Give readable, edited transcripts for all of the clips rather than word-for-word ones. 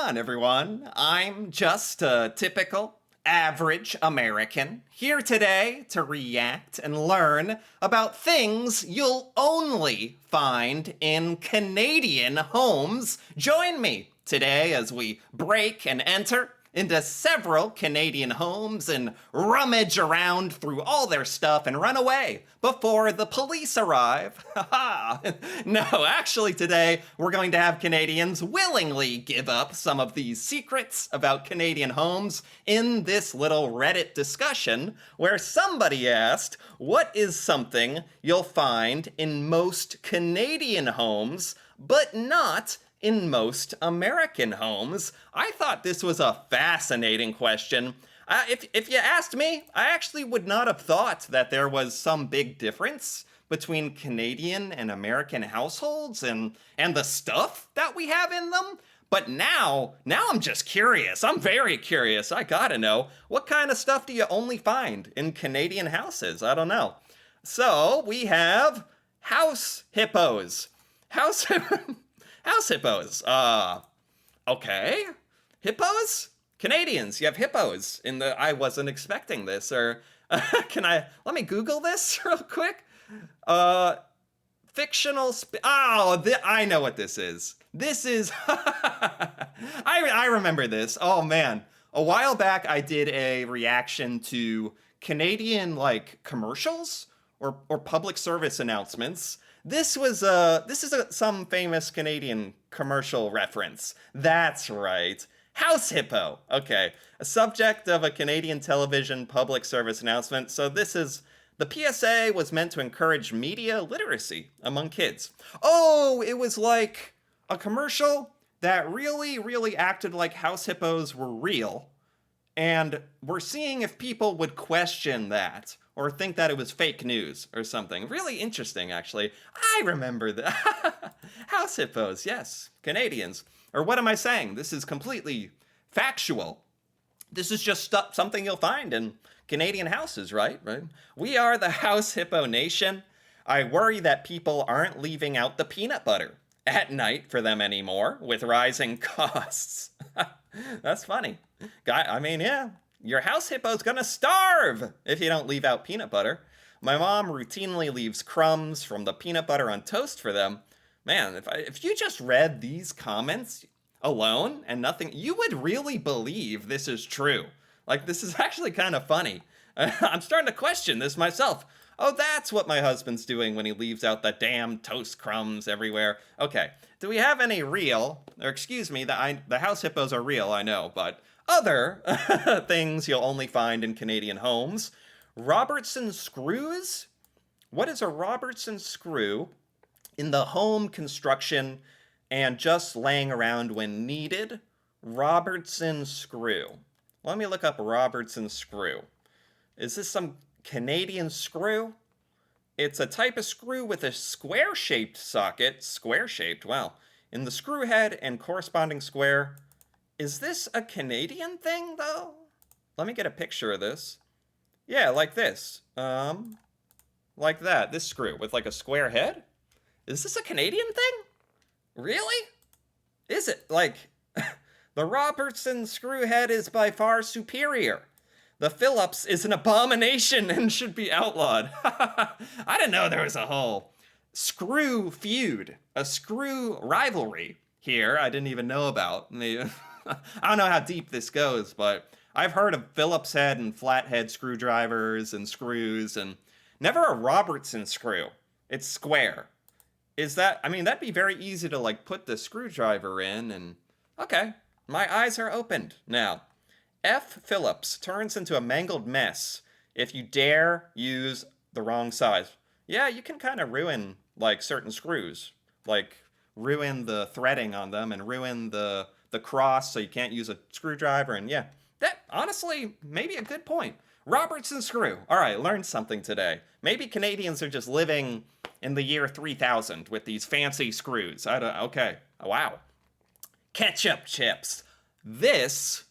on, everyone? I'm just a typical, average American, here today to react and learn about things you'll only find in Canadian homes. Join me today as we break and enter into several Canadian homes and rummage around through all their stuff and run away before the police arrive. No, actually today we're going to have Canadians willingly give up some of these secrets about Canadian homes in this little Reddit discussion where somebody asked, what is something you'll find in most Canadian homes but not in most American homes? I thought this was a fascinating question. If you asked me, I actually would not have thought that there was some big difference between Canadian and American households and the stuff that we have in them. But now I'm just curious. I'm very curious. I gotta know, what kind of stuff do you only find in Canadian houses? I don't know. So we have house hippos. House hippos. Okay. Hippos? Canadians, you have hippos in the, I wasn't expecting this, or let me Google this real quick. Fictional, I know what this is. This is, I remember this. Oh man. A while back I did a reaction to Canadian, like, commercials or public service announcements. This is some famous Canadian commercial reference. That's right. House hippo. Okay. A subject of a Canadian television public service announcement. So the PSA was meant to encourage media literacy among kids. Oh, it was like a commercial that really, really acted like house hippos were real. And we're seeing if people would question that or think that it was fake news or something. Really interesting, actually. I remember that. House hippos, yes. Canadians. Or what am I saying? This is completely factual. This is just something you'll find in Canadian houses, right? We are the house hippo nation. I worry that people aren't leaving out the peanut butter at night for them anymore with rising costs. That's funny. Yeah, your house hippo's gonna starve if you don't leave out peanut butter. My mom routinely leaves crumbs from the peanut butter on toast for them. Man, if you just read these comments alone and nothing, you would really believe this is true. Like, this is actually kind of funny. I'm starting to question this myself. Oh, that's what my husband's doing when he leaves out the damn toast crumbs everywhere. Okay, do we have any real, or excuse me, the house hippos are real, I know, but other things you'll only find in Canadian homes? Robertson screws? What is a Robertson screw? In the home construction and just laying around when needed? Robertson screw. Let me look up Robertson screw. Is this some Canadian screw? It's a type of screw with a square-shaped socket. Square-shaped, wow. In the screw head and corresponding square. Is this a Canadian thing, though? Let me get a picture of this. Yeah, like this. Like that. This screw with like a square head? Is this a Canadian thing? Really? Is it? Like, the Robertson screw head is by far superior. The Phillips is an abomination and should be outlawed. I didn't know there was a whole screw feud, a screw rivalry here I didn't even know about. I don't know how deep this goes, but I've heard of Phillips head and flathead screwdrivers and screws, and never a Robertson screw. It's square. That'd be very easy to, like, put the screwdriver in and, okay, my eyes are opened now. F. Phillips turns into a mangled mess if you dare use the wrong size. Yeah, you can kind of ruin, like, certain screws. Like, ruin the threading on them and ruin the cross so you can't use a screwdriver. And yeah, that, honestly, maybe a good point. Robertson screw. All right, learned something today. Maybe Canadians are just living in the year 3000 with these fancy screws. Okay. Wow. Ketchup chips. This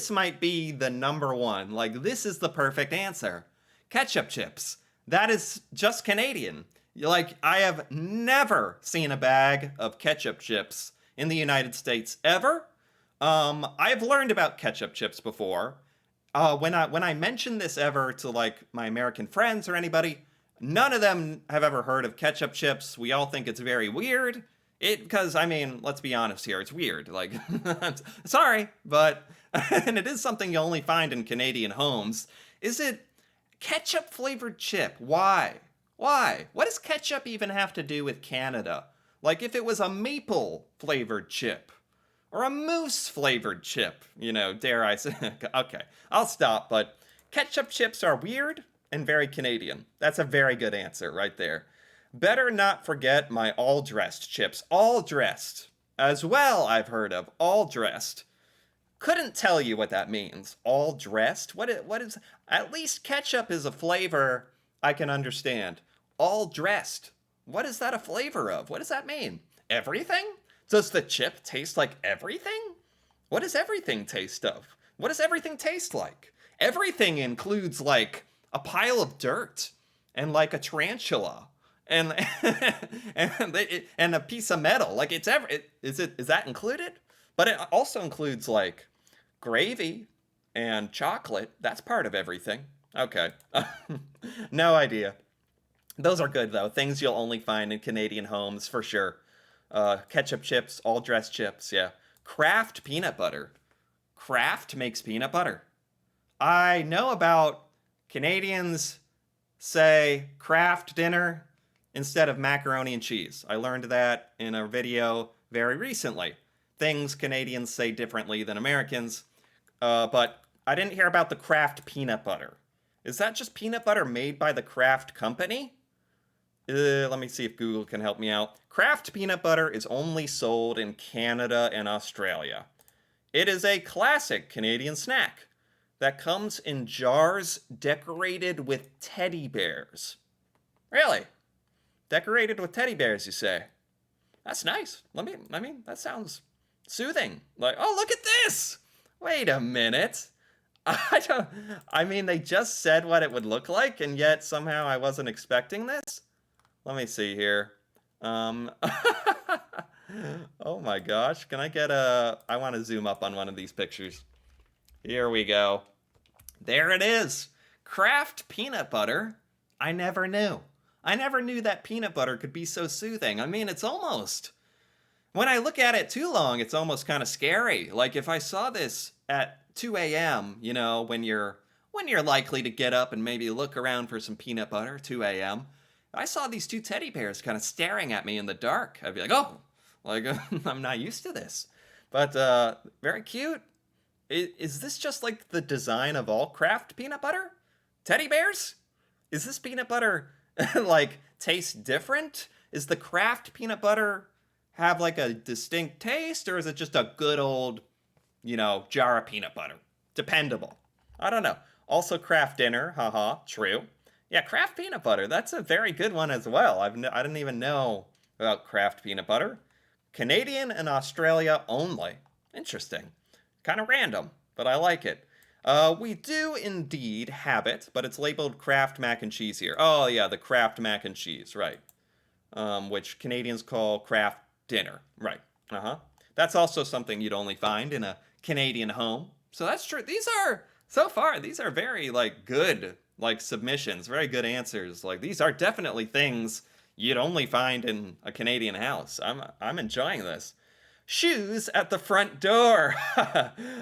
might be the number one. Like, this is the perfect answer. Ketchup chips. That is just Canadian. Like, I have never seen a bag of ketchup chips in the United States ever. I've learned about ketchup chips before. When I mention this ever to like my American friends or anybody, none of them have ever heard of ketchup chips. We all think it's very weird. Because I mean, let's be honest here, it's weird. Like, sorry, but and it is something you only find in Canadian homes. Is it ketchup flavored chip? Why? Why? What does ketchup even have to do with Canada? Like, if it was a maple flavored chip or a moose flavored chip, dare I say? Okay, I'll stop, but ketchup chips are weird and very Canadian. That's a very good answer right there. Better not forget my all dressed chips. All dressed. As well, I've heard of. All dressed. Couldn't tell you what that means. All dressed? What is. At least ketchup is a flavor I can understand. All dressed. What is that a flavor of? What does that mean? Everything? Does the chip taste like everything? What does everything taste of? What does everything taste like? Everything includes like a pile of dirt and like a tarantula and and a piece of metal. Like is that included? But it also includes like gravy and chocolate. That's part of everything. Okay. No idea. Those are good though. Things you'll only find in Canadian homes for sure. Ketchup chips, all dressed chips, yeah. Kraft peanut butter. Kraft makes peanut butter. I know about Canadians say Kraft dinner instead of macaroni and cheese. I learned that in a video very recently. Things Canadians say differently than Americans. But I didn't hear about the Kraft peanut butter. Is that just peanut butter made by the Kraft company? Let me see if Google can help me out. Kraft peanut butter is only sold in Canada and Australia. It is a classic Canadian snack that comes in jars decorated with teddy bears. Really? Decorated with teddy bears, you say? That's nice. That sounds soothing. Like, oh, look at this! Wait a minute. They just said what it would look like, and yet somehow I wasn't expecting this. Let me see here. Oh my gosh. Can I get I want to zoom up on one of these pictures. Here we go. There it is. Kraft peanut butter. I never knew. I never knew that peanut butter could be so soothing. I mean, it's almost. When I look at it too long, it's almost kind of scary. Like if I saw this at 2 a.m., when you're likely to get up and maybe look around for some peanut butter, 2 a.m., I saw these two teddy bears kind of staring at me in the dark. I'd be like, oh, like I'm not used to this. But very cute. Is this just like the design of all Kraft peanut butter? Teddy bears? Is this peanut butter like taste different? Is the Kraft peanut butter have like a distinct taste, or is it just a good old, jar of peanut butter? Dependable. I don't know. Also Kraft dinner, haha, true. Yeah, Kraft peanut butter. That's a very good one as well. I didn't even know about Kraft peanut butter. Canadian and Australia only. Interesting. Kind of random, but I like it. We do indeed have it, but it's labeled Kraft mac and cheese here. Oh yeah, the Kraft mac and cheese, right. Which Canadians call Kraft dinner. Right. Uh-huh. That's also something you'd only find in a Canadian home. So that's true. So far, these are very, good, submissions, very good answers. Like, these are definitely things you'd only find in a Canadian house. I'm enjoying this. Shoes at the front door.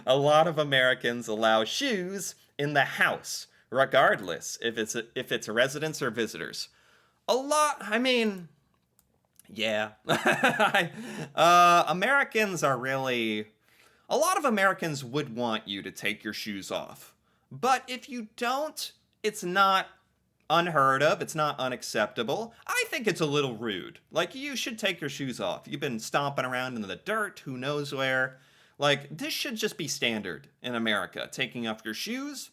A lot of Americans allow shoes in the house, regardless if it's residents or visitors. Yeah. Americans are really. A lot of Americans would want you to take your shoes off. But if you don't, it's not unheard of. It's not unacceptable. I think it's a little rude. Like, you should take your shoes off. You've been stomping around in the dirt, who knows where. Like, this should just be standard in America, taking off your shoes.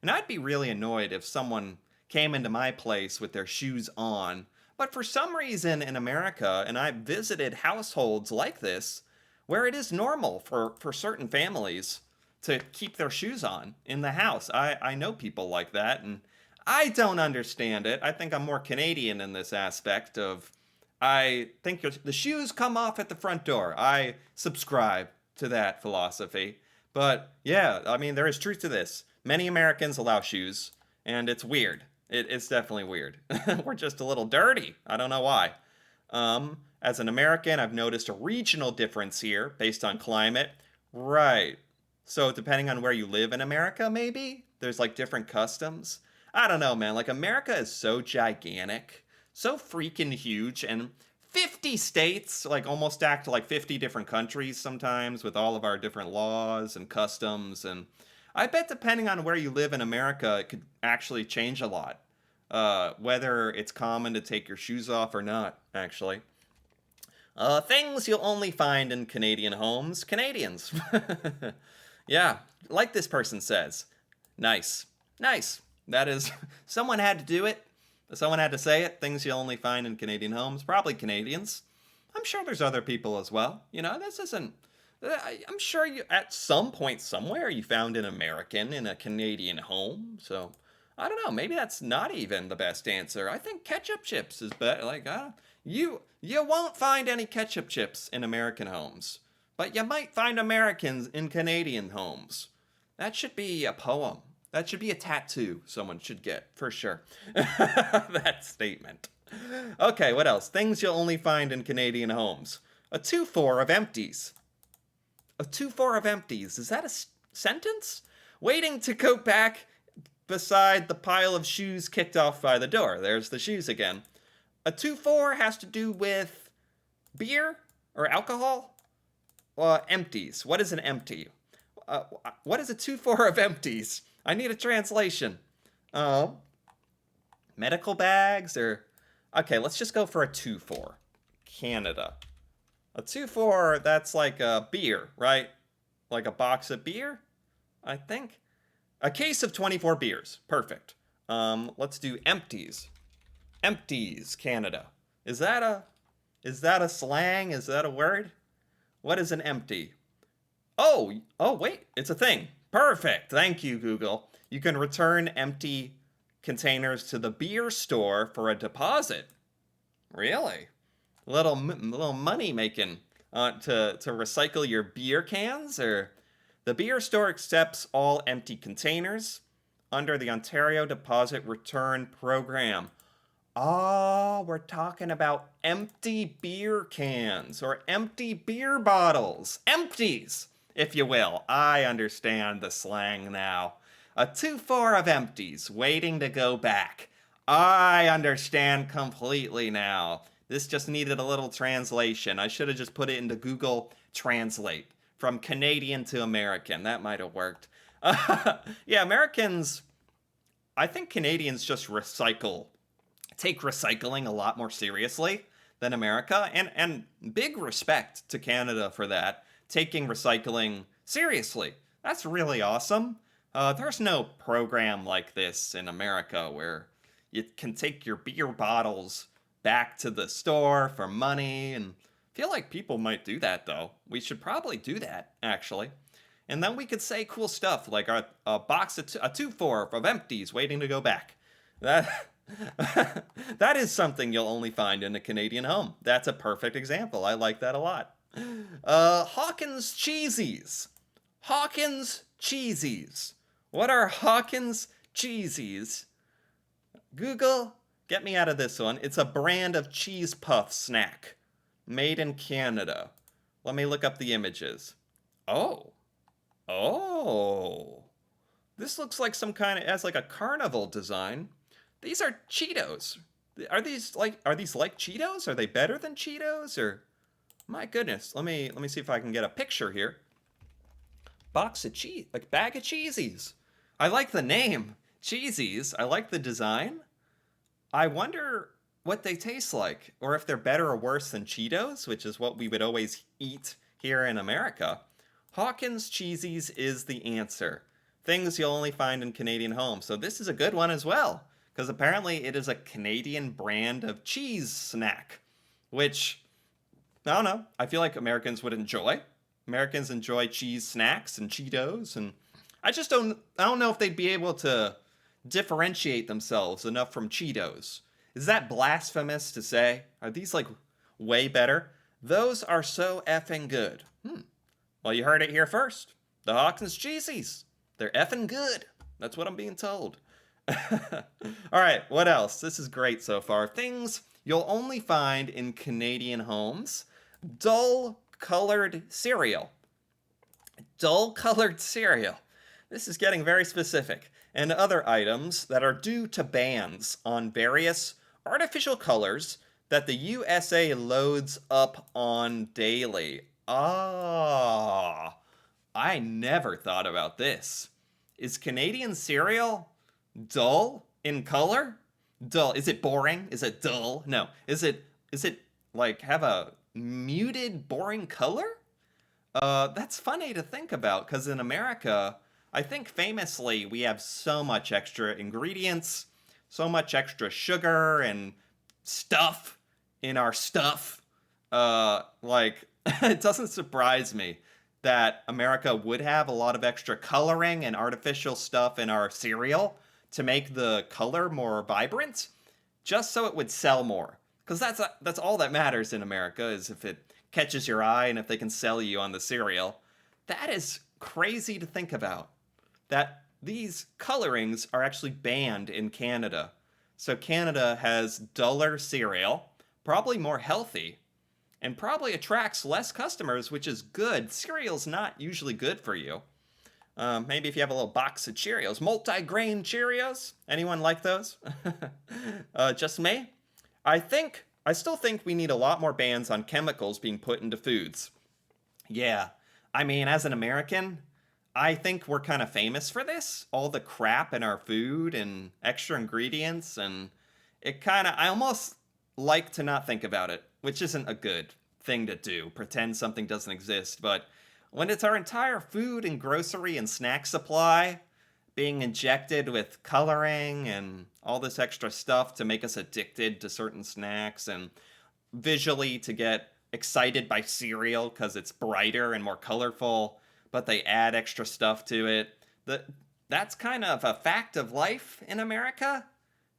And I'd be really annoyed if someone came into my place with their shoes on. But for some reason in America, and I've visited households like this, where it is normal for certain families to keep their shoes on in the house. I know people like that, and I don't understand it. I think I'm more Canadian in this aspect of, I think the shoes come off at the front door. I subscribe to that philosophy. But yeah, I mean, there is truth to this. Many Americans allow shoes, and it's weird. It's definitely weird. We're just a little dirty. I don't know why. As an American, I've noticed a regional difference here based on climate. Right. So depending on where you live in America, maybe there's like different customs. I don't know, man. Like America is so gigantic, so freaking huge, and 50 states like almost act like 50 different countries sometimes with all of our different laws and customs. And I bet depending on where you live in America, it could actually change a lot. Whether it's common to take your shoes off or not, actually. Things you'll only find in Canadian homes. Canadians. Yeah, like this person says. Nice. Nice. That is, someone had to do it. Someone had to say it. Things you'll only find in Canadian homes. Probably Canadians. I'm sure there's other people as well. You know, this isn't. I'm sure you, at some point somewhere, you found an American in a Canadian home. So, I don't know. Maybe that's not even the best answer. I think ketchup chips is better. Like, you won't find any ketchup chips in American homes, but you might find Americans in Canadian homes. That should be a poem. That should be a tattoo someone should get, for sure. That statement. Okay, what else? Things you'll only find in Canadian homes. A 2-4 of empties. A 2-4 of empties. Is that a sentence? Waiting to go back beside the pile of shoes kicked off by the door. There's the shoes again. A 2-4 has to do with beer or alcohol? Empties. What is an empty? What is a 2-4 of empties? I need a translation. Medical bags or... Okay, let's just go for a 2-4. Canada. A 2-4, that's like a beer, right? Like a box of beer, I think. A case of 24 beers. Perfect. Let's do empties. Empties, Canada. Is that a slang? Is that a word? What is an empty? Oh, wait, it's a thing. Perfect. Thank you, Google. You can return empty containers to the beer store for a deposit. Really? Little money making to recycle your beer cans, or the beer store accepts all empty containers under the Ontario Deposit Return Program. Oh, we're talking about empty beer cans or empty beer bottles. Empties, if you will. I understand the slang now. A 2-4 of empties waiting to go back. I understand completely now. This just needed a little translation. I should have just put it into Google Translate from Canadian to American. That might have worked. Yeah, Americans, I think Canadians just take recycling a lot more seriously than America, and big respect to Canada for that, taking recycling seriously. That's really awesome. There's no program like this in America where you can take your beer bottles back to the store for money, and I feel like people might do that though. We should probably do that, actually. And then we could say cool stuff like a box of a 2-4 of empties waiting to go back. That that is something you'll only find in a Canadian home. That's a perfect example. I like that a lot. Hawkins Cheesies. Hawkins Cheesies. What are Hawkins Cheesies? Google, get me out of this one. It's a brand of cheese puff snack made in Canada. Let me look up the images. Oh. This looks like some kind of, it has like a carnival design. These are Cheetos. Are these like Cheetos? Are they better than Cheetos? Or my goodness, let me see if I can get a picture here. Box of cheese, like bag of cheesies. I like the name, Cheesies. I like the design. I wonder what they taste like, or if they're better or worse than Cheetos, which is what we would always eat here in America. Hawkins Cheesies is the answer. Things you'll only find in Canadian homes. So this is a good one as well, because apparently it is a Canadian brand of cheese snack, which, I don't know, I feel like Americans would enjoy. Americans enjoy cheese snacks and Cheetos, and I don't know if they'd be able to differentiate themselves enough from Cheetos. Is that blasphemous to say? Are these like way better? Those are so effing good. Well, you heard it here first. The Hawkins Cheesies. They're effing good. That's what I'm being told. All right, what else? This is great so far. Things you'll only find in Canadian homes: dull colored cereal. Dull colored cereal. This is getting very specific. And other items that are due to bans on various artificial colors that the USA loads up on daily. Ah, I never thought about this. Is Canadian cereal dull in color? Dull. Is it boring? Is it dull? No. Is it like have a muted boring color? That's funny to think about because in America, I think famously we have so much extra ingredients, so much extra sugar and stuff in our stuff. Like it doesn't surprise me that America would have a lot of extra coloring and artificial stuff in our cereal to make the color more vibrant, just so it would sell more. Because that's all that matters in America is if it catches your eye and if they can sell you on the cereal. That is crazy to think about. That these colorings are actually banned in Canada. So Canada has duller cereal, probably more healthy, and probably attracts less customers, which is good. Cereal's not usually good for you. Maybe if you have a little box of Cheerios, multi-grain Cheerios. Anyone like those? Just me? I still think we need a lot more bans on chemicals being put into foods. Yeah, I mean, as an American, I think we're kind of famous for this. All the crap in our food and extra ingredients, and I almost like to not think about it, which isn't a good thing to do. Pretend something doesn't exist, but when it's our entire food and grocery and snack supply being injected with coloring and all this extra stuff to make us addicted to certain snacks and visually to get excited by cereal because it's brighter and more colorful, but they add extra stuff to it. That's kind of a fact of life in America,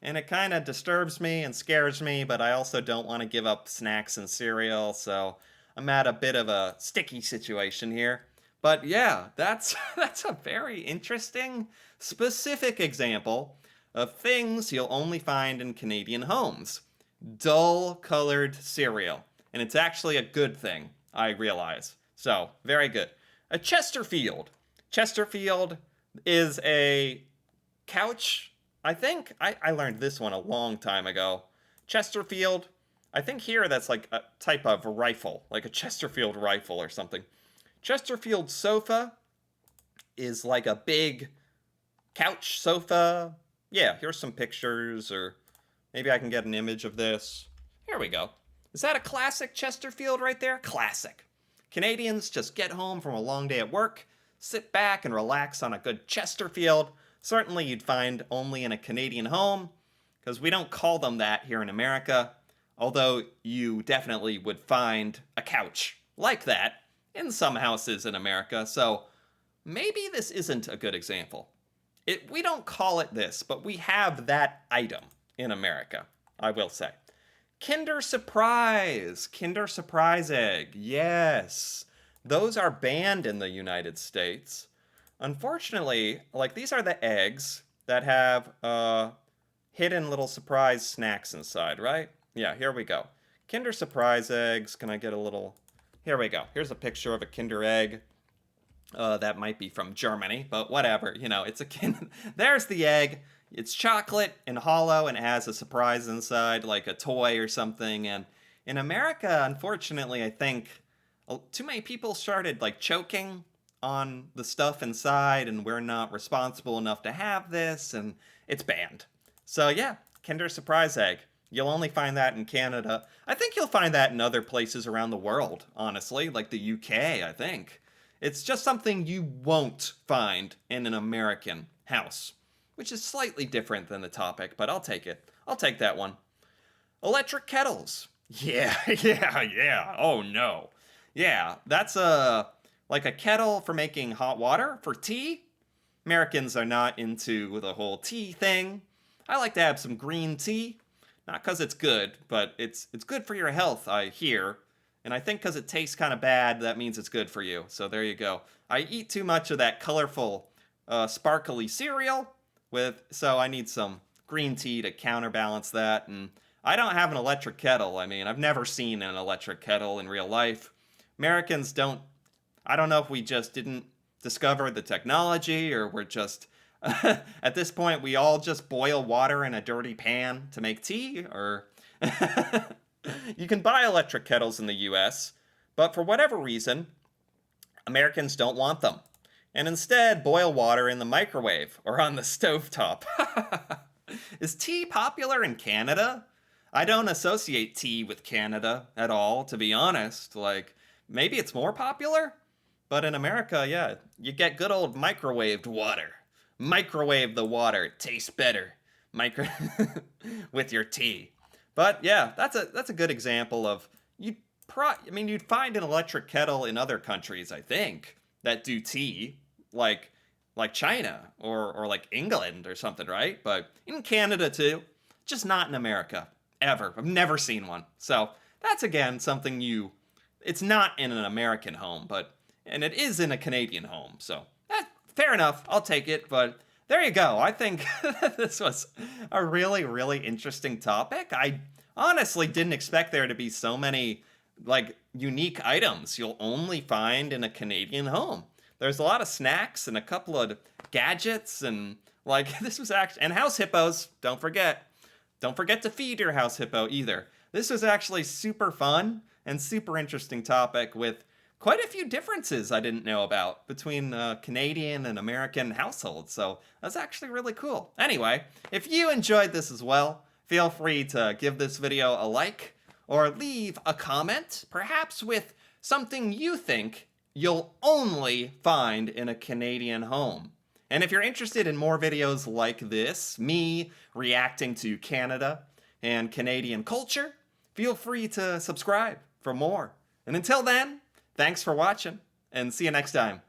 and it kind of disturbs me and scares me, but I also don't want to give up snacks and cereal, so I'm at a bit of a sticky situation here. But yeah, that's that's a very interesting, specific example of things you'll only find in Canadian homes. Dull colored cereal. And it's actually a good thing, I realize. So, very good. A Chesterfield. Chesterfield is a couch, I think. I learned this one a long time ago. Chesterfield, I think here that's like a type of rifle, like a Chesterfield rifle or something. Chesterfield sofa is like a big couch sofa. Yeah, here's some pictures, or maybe I can get an image of this. Here we go. Is that a classic Chesterfield right there? Classic. Canadians just get home from a long day at work, sit back and relax on a good Chesterfield. Certainly you'd find only in a Canadian home, because we don't call them that here in America, although you definitely would find a couch like that in some houses in America, so maybe this isn't a good example. We don't call it this, but we have that item in America, I will say. Kinder Surprise! Kinder Surprise egg, yes. Those are banned in the United States. Unfortunately, like these are the eggs that have hidden little surprise snacks inside, right? Yeah, here we go. Kinder Surprise eggs. Can I get a little... Here we go. Here's a picture of a Kinder egg. That might be from Germany, but whatever. You know, it's a Kinder... There's the egg. It's chocolate and hollow and it has a surprise inside, like a toy or something. And in America, unfortunately, I think too many people started like choking on the stuff inside, and we're not responsible enough to have this, and it's banned. So yeah, Kinder Surprise egg. You'll only find that in Canada. I think you'll find that in other places around the world, honestly, like the UK, I think. It's just something you won't find in an American house, which is slightly different than the topic, but I'll take it. I'll take that one. Electric kettles. Yeah, yeah. Oh no. Yeah, that's like a kettle for making hot water for tea. Americans are not into the whole tea thing. I like to have some green tea. Not because it's good, but it's good for your health, I hear. And I think because it tastes kind of bad, that means it's good for you. So there you go. I eat too much of that colorful, sparkly cereal so I need some green tea to counterbalance that. And I don't have an electric kettle. I mean, I've never seen an electric kettle in real life. Americans don't, I don't know if we just didn't discover the technology or we're just, at this point, we all just boil water in a dirty pan to make tea, or you can buy electric kettles in the US, but for whatever reason, Americans don't want them, and instead boil water in the microwave or on the stovetop. Is tea popular in Canada? I don't associate tea with Canada at all, to be honest. Like, maybe it's more popular? But in America, yeah, you get good old microwaved water. Microwave the water, it tastes better. Micro with your tea. But yeah, that's a good example of you'd find an electric kettle in other countries, I think, that do tea, like China or like England or something, right? But in Canada too, just not in America ever. I've never seen one. So that's again something it's not in an American home, and it is in a Canadian home. So fair enough, I'll take it. But there you go. I think this was a really, really interesting topic. I honestly didn't expect there to be so many like unique items you'll only find in a Canadian home. There's a lot of snacks and a couple of gadgets, and like this was actually, and house hippos, don't forget. Don't forget to feed your house hippo either. This was actually super fun and super interesting topic with quite a few differences I didn't know about between Canadian and American households. So that's actually really cool. Anyway, if you enjoyed this as well, feel free to give this video a like or leave a comment, perhaps with something you think you'll only find in a Canadian home. And if you're interested in more videos like this, me reacting to Canada and Canadian culture, feel free to subscribe for more. And until then, thanks for watching, and see you next time.